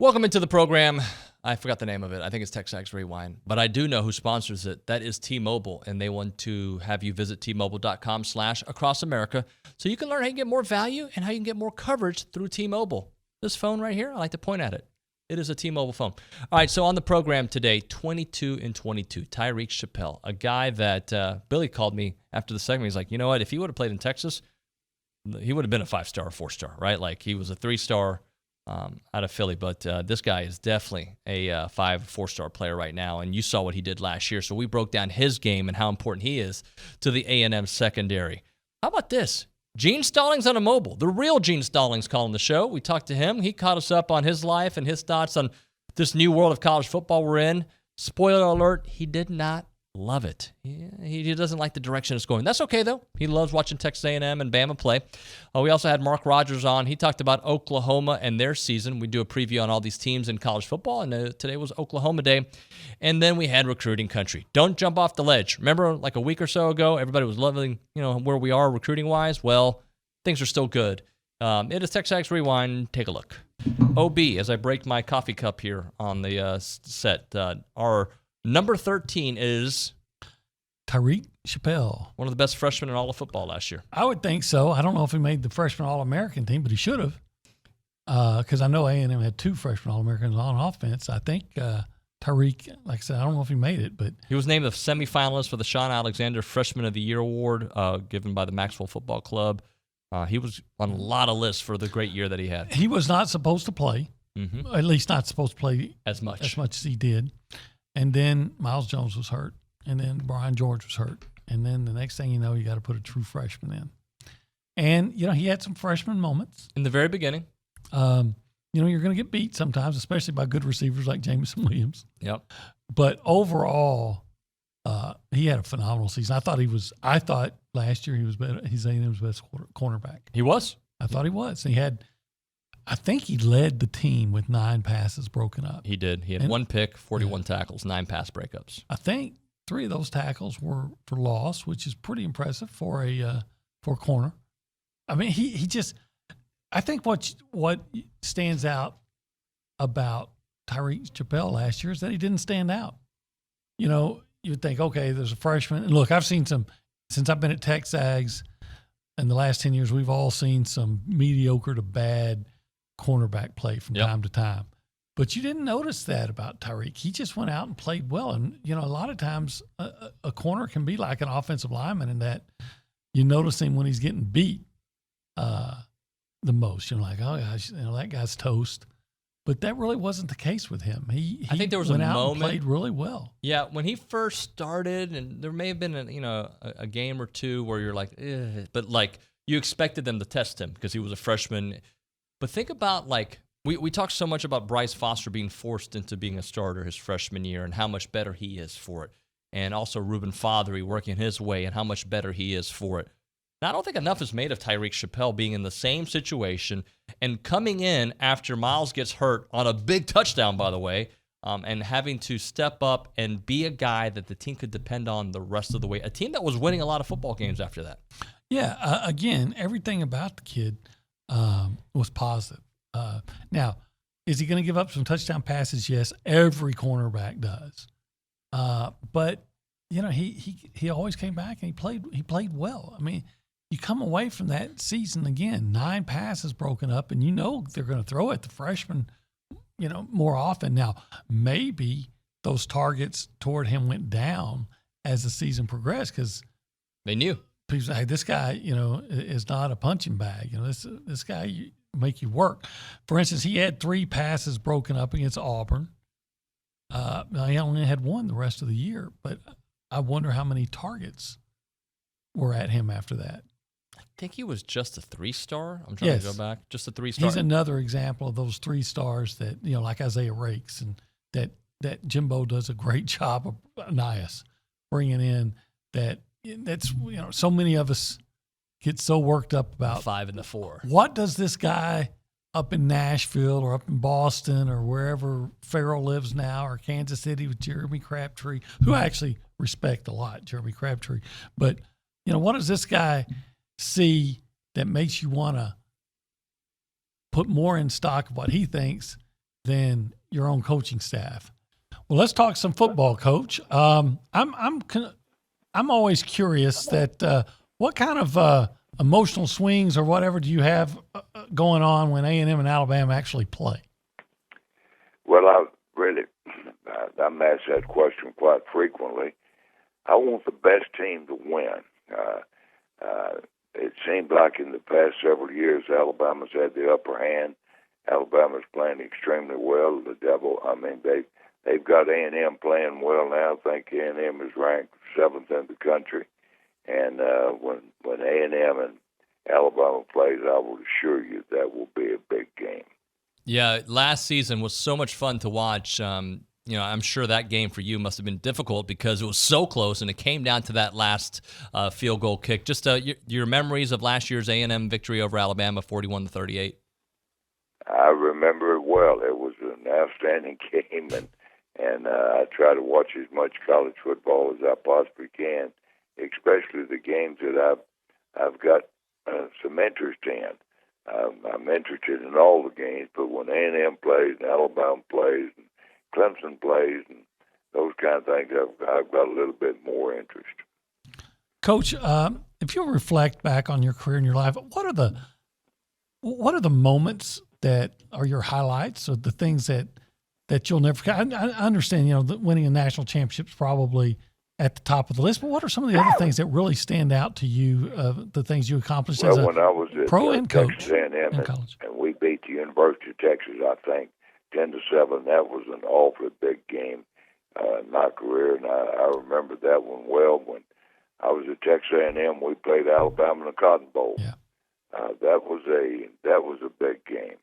Welcome into the program. I forgot the name of it. I think it's TexAgs Rewind, but I do know who sponsors it. That is T-Mobile, and they want to have you visit T-Mobile.com/acrossamerica so you can learn how you can get more value and how you can get more coverage through T-Mobile. This phone right here, I like to point at it. It is a T-Mobile phone. All right, so on the program today, 22-22, Tyrique Chappelle, a guy that Billy called me after the segment. He's like, you know what? If he would have played in Texas, he would have been a 5-star or 4-star, right? Like he was a 3-star out of Philly, but this guy is definitely a 4-star player right now, and you saw what he did last year. So we broke down his game and how important he is to the A&M secondary. How about this? Gene Stallings on a mobile, the real Gene Stallings calling the show. We talked to him. He caught us up on his life and his thoughts on this new world of college football we're in. Spoiler alert, he did not love it. He doesn't like the direction it's going. That's okay, though. He loves watching Texas A&M and Bama play. We also had Mark Rodgers on. He talked about Oklahoma and their season. We do a preview on all these teams in college football, and today was Oklahoma Day. And then we had recruiting country. Don't jump off the ledge. Remember, like a week or so ago, everybody was loving, where we are recruiting-wise? Well, things are still good. It is TexAgs Rewind. Take a look. OB, as I break my coffee cup here on the set, our number 13 is Tyrique Chappelle. One of the best freshmen in all of football last year. I would think so. I don't know if he made the freshman All-American team, but he should have. Because I know A&M had 2 freshman All-Americans on offense. I think Tyrique, like I said, I don't know if he made it, but he was named the semifinalist for the Sean Alexander Freshman of the Year award given by the Maxwell Football Club. He was on a lot of lists for the great year that he had. He was not supposed to play, at least not supposed to play as much as he did. And then Miles Jones was hurt, and then Brian George was hurt. And then the next thing you know, you got to put a true freshman in. And, he had some freshman moments. In the very beginning. You're going to get beat sometimes, especially by good receivers like Jameson Williams. Yep. But overall, he had a phenomenal season. I thought last year he was better. He's A&M's best cornerback. He was? I thought he was. I think he led the team with 9 passes broken up. He did. He had 1 pick, 41 tackles, 9 pass breakups. I think 3 of those tackles were for loss, which is pretty impressive for a corner. I mean, he just – I think what stands out about Tyreke Chappelle last year is that he didn't stand out. You would think, okay, there's a freshman. And look, I've seen some – since I've been at TexAgs in the last 10 years, we've all seen some mediocre to bad – cornerback play from time to time. But you didn't notice that about Tyrique. He just went out and played well. And, a lot of times a corner can be like an offensive lineman in that you notice him when he's getting beat the most. You're like, oh, gosh, that guy's toast. But that really wasn't the case with him. I think there was went a out moment. And played really well. Yeah, when he first started, and there may have been a game or two where you're like, but like you expected them to test him because he was a freshman. But think about, we talk so much about Bryce Foster being forced into being a starter his freshman year and how much better he is for it. And also Reuben Fothery working his way and how much better he is for it. Now, I don't think enough is made of Tyreke Chappelle being in the same situation and coming in after Miles gets hurt on a big touchdown, by the way, and having to step up and be a guy that the team could depend on the rest of the way. A team that was winning a lot of football games after that. Yeah, again, everything about the kid was positive. Now, is he going to give up some touchdown passes? Yes, every cornerback does. But he always came back and he played well. I mean, you come away from that season again, 9 passes broken up, and they're going to throw at the freshman, more often. Now, maybe those targets toward him went down as the season progressed because they knew. People say, hey, this guy, is not a punching bag. This guy make you work. For instance, he had 3 passes broken up against Auburn. He only had 1 the rest of the year, but I wonder how many targets were at him after that. I think he was just a 3-star. I'm trying to go back. Just a 3-star. He's another example of those 3 stars that, like Isaiah Rakes, and that Jimbo does a great job of Nias bringing in that's so many of us get so worked up about 5 and the 4. What does this guy up in Nashville or up in Boston or wherever Farrell lives now, or Kansas City with Jeremy Crabtree, who I actually respect a lot, Jeremy Crabtree. But, what does this guy see that makes you want to put more in stock of what he thinks than your own coaching staff. Well, let's talk some football, Coach. I'm always curious that what kind of emotional swings or whatever do you have going on when A&M and Alabama actually play? Well, I'm asked that question quite frequently. I want the best team to win. It seemed like in the past several years, Alabama's had the upper hand. Alabama's playing extremely well. They've got A&M playing well now. I think A&M is ranked 7th in the country. And when A&M and Alabama plays, I will assure you that will be a big game. Yeah, last season was so much fun to watch. I'm sure that game for you must have been difficult because it was so close and it came down to that last field goal kick. Just your memories of last year's A&M victory over Alabama, 41-38. I remember it well. It was an outstanding game, and I try to watch as much college football as I possibly can, especially the games that I've got some interest in. I'm interested in all the games, but when A&M plays and Alabama plays and Clemson plays and those kind of things, I've got a little bit more interest. Coach, if you'll reflect back on your career and your life, what are the moments that are your highlights or the things that you'll never forget? I understand, that winning a national championship is probably at the top of the list, but what are some of the other things that really stand out to you, the things you accomplished as a when I was at pro and coach Texas A&M in college? And we beat the University of Texas, I think, 10-7. That was an awfully big game in my career, and I remember that one well. When I was at Texas A&M, we played Alabama in the Cotton Bowl. Yeah. That was a big game.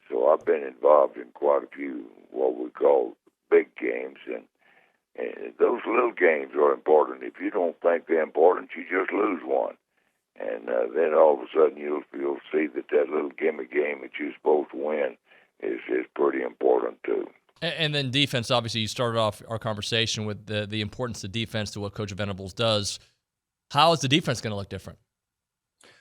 So I've been involved in quite a few what we call big games, and those little games are important. If you don't think they're important, you just lose one. And then all of a sudden you'll see that little gimme game that you're supposed to win is pretty important too. And then defense, obviously you started off our conversation with the importance of defense to what Coach Venables does. How is the defense going to look different?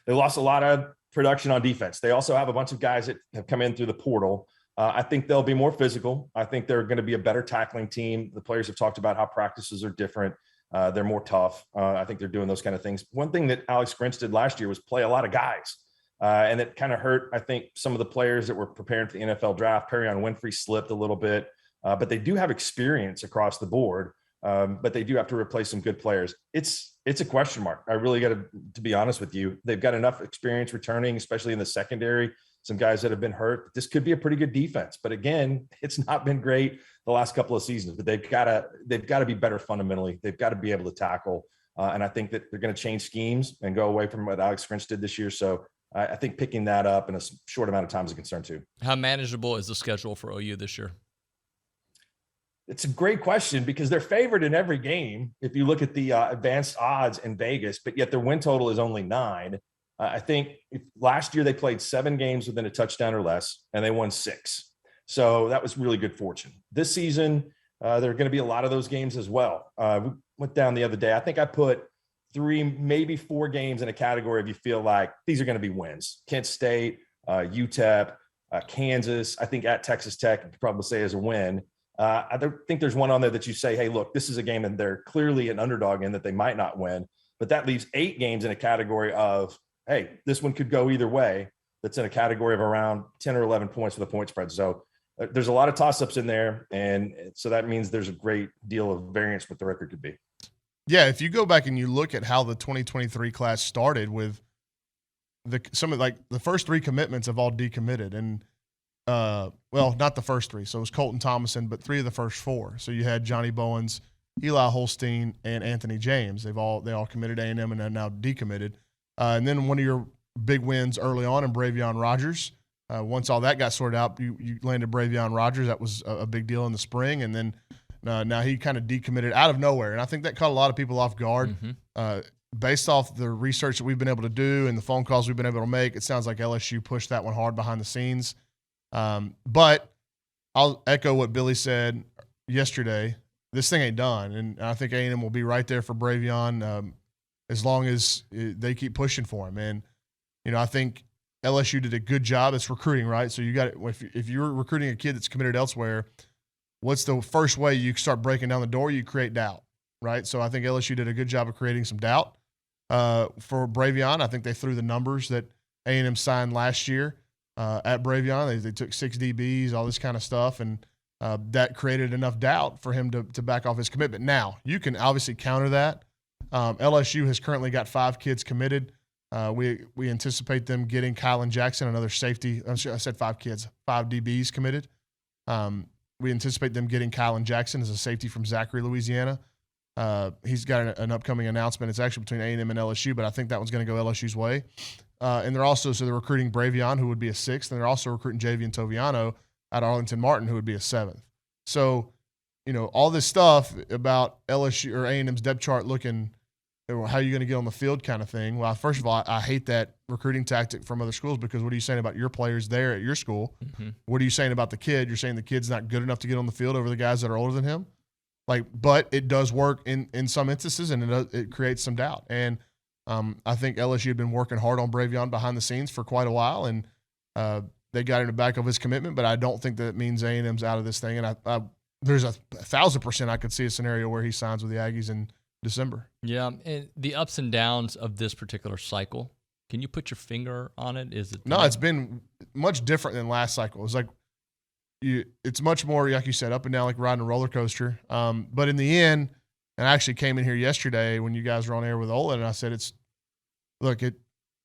They lost a lot of production on defense. They also have a bunch of guys that have come in through the portal. I think they'll be more physical. I think they're going to be a better tackling team. The players have talked about how practices are different. They're more tough. I think they're doing those kind of things. One thing that Alex Grinch did last year was play a lot of guys. And it kind of hurt, I think, some of the players that were preparing for the NFL draft. Perrion Winfrey slipped a little bit, but they do have experience across the board. But they do have to replace some good players. It's a question mark. I really got to be honest with you. They've got enough experience returning, especially in the secondary. Some guys that have been hurt. This could be a pretty good defense, but again, it's not been great the last couple of seasons. But they've got to be better fundamentally. They've got to be able to tackle, and I think that they're going to change schemes and go away from what Alex Grinch did this year. So I think picking that up in a short amount of time is a concern too. How manageable is the schedule for OU this year? It's a great question because they're favored in every game. If you look at the advanced odds in Vegas, but yet their win total is only 9. I think last year they played 7 games within a touchdown or less, and they won 6. So that was really good fortune. This season, there are going to be a lot of those games as well. We went down the other day. I think I put 3, maybe 4 games in a category if you feel like these are going to be wins. Kent State, UTEP, Kansas. I think at Texas Tech, you could probably say is a win. I don't think there's one on there that you say, hey, look, this is a game and they're clearly an underdog in that they might not win. But that leaves 8 games in a category of, hey, this one could go either way. That's in a category of around 10 or 11 points for the point spread. So there's a lot of toss-ups in there. And so that means there's a great deal of variance what the record could be. Yeah, if you go back and you look at how the 2023 class started with the first 3 commitments have all decommitted. And well, not the first 3. So it was Colton Thomason, but 3 of the first 4. So you had Johnny Bowens, Eli Holstein, and Anthony James. They all committed A&M and are now decommitted. And then one of your big wins early on in Bravion Rodgers. Once all that got sorted out, you landed Bravion Rodgers. That was a big deal in the spring. And then now he kind of decommitted out of nowhere. And I think that caught a lot of people off guard. Mm-hmm. Based off the research that we've been able to do and the phone calls we've been able to make, it sounds like LSU pushed that one hard behind the scenes. But I'll echo what Billy said yesterday. This thing ain't done. And I think A&M will be right there for Bravion as long as they keep pushing for him. And, I think LSU did a good job. It's recruiting, right? So you got if you're recruiting a kid that's committed elsewhere, what's the first way you start breaking down the door? You create doubt, right? So I think LSU did a good job of creating some doubt for Bravion. I think they threw the numbers that A&M signed last year at Bravion. They took 6 DBs, all this kind of stuff, and that created enough doubt for him to back off his commitment. Now, you can obviously counter that. LSU has currently got 5 kids committed. We anticipate them getting Kylan Jackson, another safety. I said 5 kids, 5 DBs committed. We anticipate them getting Kylan Jackson as a safety from Zachary, Louisiana. He's got an upcoming announcement. It's actually between A&M and LSU, but I think that one's going to go LSU's way. And they're recruiting Bravion, who would be a 6th, and they're also recruiting Javian Toviano at Arlington Martin, who would be a 7th. So, all this stuff about LSU or A&M's depth chart looking – how are you going to get on the field kind of thing. Well, first of all, I hate that recruiting tactic from other schools because what are you saying about your players there at your school? Mm-hmm. What are you saying about the kid? You're saying the kid's not good enough to get on the field over the guys that are older than him? But it does work in some instances, and it creates some doubt. And I think LSU had been working hard on Bravion behind the scenes for quite a while, and they got him to back of his commitment, but I don't think that means A&M's out of this thing. And there's 1,000% I could see a scenario where he signs with the Aggies in December. Yeah, and the ups and downs of this particular cycle, can you put your finger on it? No, it's been much different than last cycle. It's like it's much more, like you said, up and down like riding a roller coaster. But in the end, and I actually came in here yesterday when you guys were on air with Olin, and I said,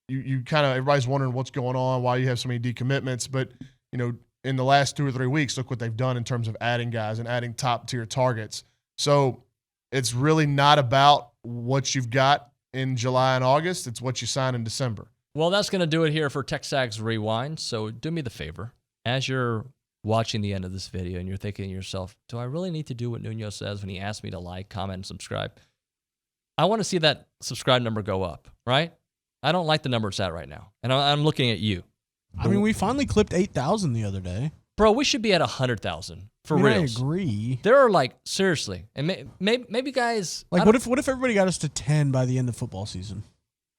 you kind of, everybody's wondering what's going on, why you have so many decommitments. But, in the last 2 or 3 weeks, look what they've done in terms of adding guys and adding top-tier targets. So it's really not about what you've got in July and August. It's what you sign in December. Well, that's going to do it here for TexAgs Rewind. So do me the favor. As you're watching the end of this video and you're thinking to yourself, do I really need to do what Nuno says when he asks me to like, comment, and subscribe? I want to see that subscribe number go up, right? I don't like the number it's at right now. And I'm looking at you. I mean, we finally clipped 8,000 the other day. Bro, we should be at 100,000 for real. I agree. There are seriously, and maybe guys. What if everybody got us to 10 by the end of football season?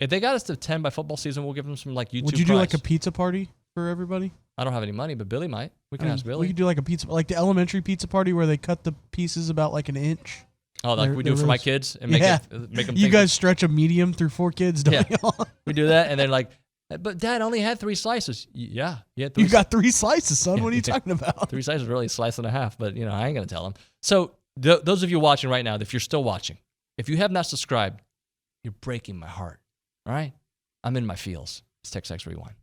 If they got us to 10 by football season, we'll give them some YouTube. Would you do a pizza party for everybody? I don't have any money, but Billy might. We can ask Billy. We could do a pizza, like the elementary pizza party where they cut the pieces about an inch. Oh, like we do it for my kids and make them. You guys stretch a medium through 4 kids, don't y'all? We do that, and they're but Dad only had 3 slices. Yeah, you had 3 You got 3 slices, son. What are you talking about? 3 slices, really, a slice and a half. But I ain't gonna tell them. So those of you watching right now, if you're still watching, if you have not subscribed, you're breaking my heart. All right, I'm in my feels. It's TexAgs Rewind.